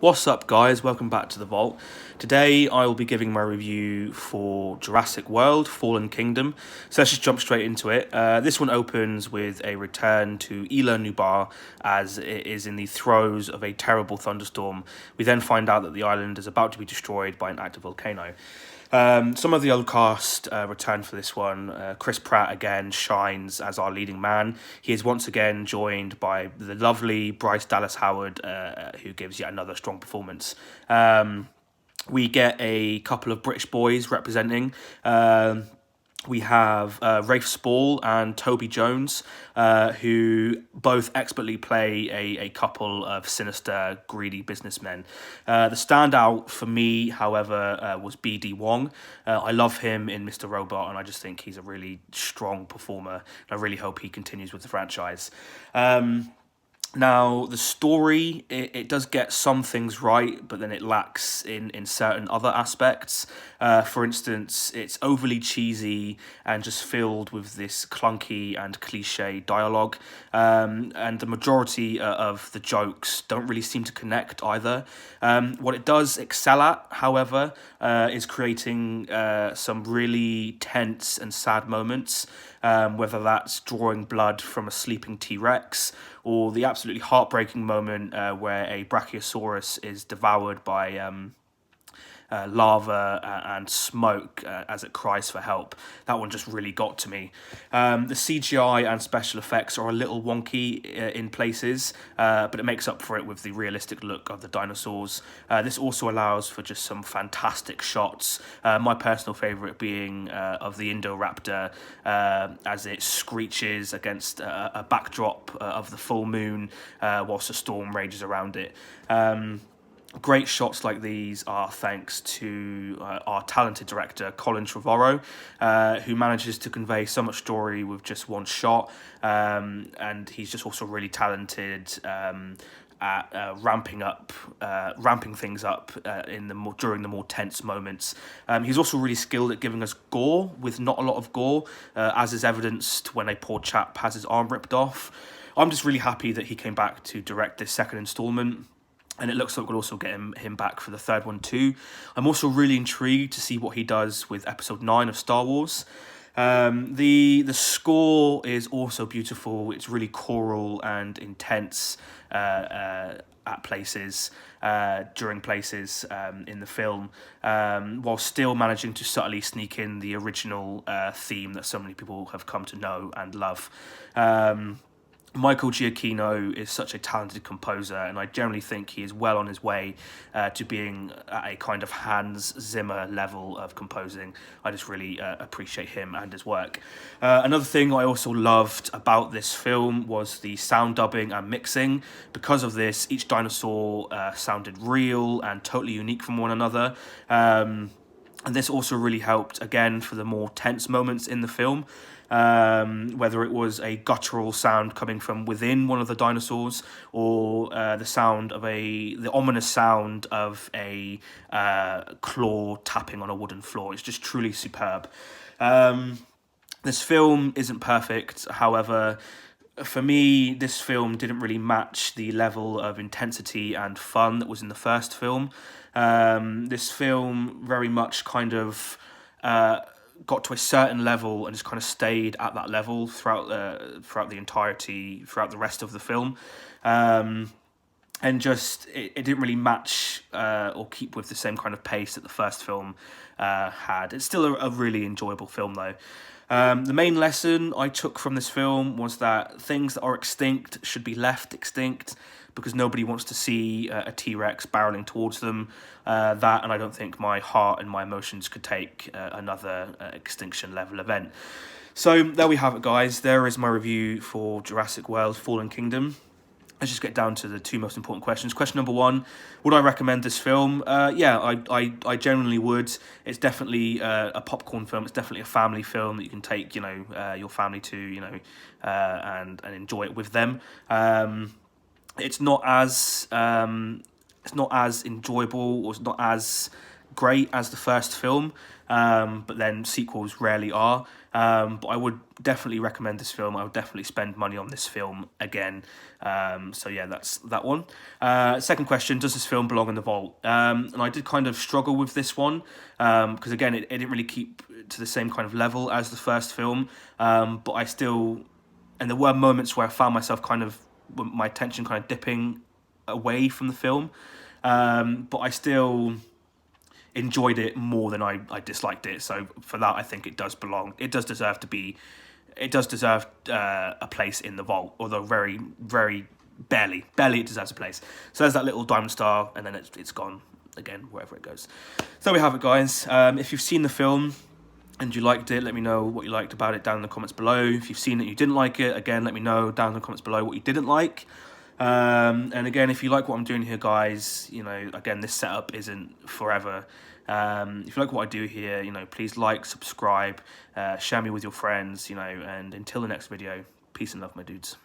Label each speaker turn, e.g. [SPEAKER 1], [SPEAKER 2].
[SPEAKER 1] What's up, guys? Welcome back to the Vault. Today, I will be giving my review for Jurassic World: Fallen Kingdom. So let's just jump straight into it. This one opens with a return to Ila Nubar as it is in the throes of a terrible thunderstorm. We then find out that the island is about to be destroyed by an active volcano. Some of the old cast return for this one. Chris Pratt again shines as our leading man. He is once again joined by the lovely Bryce Dallas Howard, who gives yet another strong performance. We get a couple of British boys representing. We have Rafe Spall and Toby Jones, who both expertly play a couple of sinister, greedy businessmen. The standout for me, however, was BD Wong. I love him in Mr. Robot, and I just think he's a really strong performer. I really hope he continues with the franchise. Now, the story, it does get some things right, but then it lacks in certain other aspects. For instance, it's overly cheesy and just filled with this clunky and cliche dialogue. And the majority of the jokes don't really seem to connect either. What it does excel at, however, is creating some really tense and sad moments. Whether that's drawing blood from a sleeping T-Rex or the absolutely heartbreaking moment where a Brachiosaurus is devoured by lava and smoke as it cries for help. That one just really got to me. The CGI and special effects are a little wonky in places, but it makes up for it with the realistic look of the dinosaurs. This also allows for just some fantastic shots. My personal favourite being of the Indoraptor as it screeches against a backdrop of the full moon whilst a storm rages around it. Great shots like these are thanks to our talented director, Colin Trevorrow, who manages to convey so much story with just one shot. And he's just also really talented at ramping things up during the more tense moments. He's also really skilled at giving us gore with not a lot of gore, as is evidenced when a poor chap has his arm ripped off. I'm just really happy that he came back to direct this second installment. And it looks like we'll also get him back for the third one too. I'm also really intrigued to see what he does with Episode 9 of Star Wars. The score is also beautiful. It's really choral and intense at places, during places in the film, while still managing to subtly sneak in the original theme that so many people have come to know and love. Michael Giacchino is such a talented composer, and I generally think he is well on his way to being at a kind of Hans Zimmer level of composing. I just really appreciate him and his work. Another thing I also loved about this film was the sound dubbing and mixing. Because of this, each dinosaur sounded real and totally unique from one another. And this also really helped, again, for the more tense moments in the film. Whether it was a guttural sound coming from within one of the dinosaurs or the ominous sound of a claw tapping on a wooden floor. It's just truly superb. This film isn't perfect, however, for me, this film didn't really match the level of intensity and fun that was in the first film. This film very much kind of got to a certain level and just kind of stayed at that level throughout the rest of the film. And just it didn't really match or keep with the same kind of pace that the first film had. It's still a really enjoyable film though. The main lesson I took from this film was that things that are extinct should be left extinct because nobody wants to see a T-Rex barreling towards them. That, and I don't think my heart and my emotions could take another extinction level event. So there we have it, guys. There is my review for Jurassic World: Fallen Kingdom. Let's just get down to the two most important questions. Question number one, would I recommend this film? Yeah, I genuinely would. It's definitely a popcorn film. It's definitely a family film that you can take, your family to, and enjoy it with them. It's not as enjoyable, or it's not as great as the first film, but then sequels rarely are. But I would definitely recommend this film. I would definitely spend money on this film again. So yeah, that's that one. Second question, does this film belong in the vault? And I did kind of struggle with this one, because again, it didn't really keep to the same kind of level as the first film, but I still, and there were moments where I found myself kind of, my attention kind of dipping away from the film, but I still enjoyed it more than I disliked it. So for that, I think it does belong. It does deserve to be. It does deserve a place in the vault, although very, very barely it deserves a place. So there's that little diamond star, and then it's gone again wherever it goes. So we have it, guys. If you've seen the film and you liked it, let me know what you liked about it down in the comments below. If you've seen it and you didn't like it, again, let me know down in the comments below what you didn't like. And again, if you like what I'm doing here, guys, you know, again, this setup isn't forever. If you like what I do here, you know, please like, subscribe, share me with your friends, you know, and until the next video, peace and love, my dudes.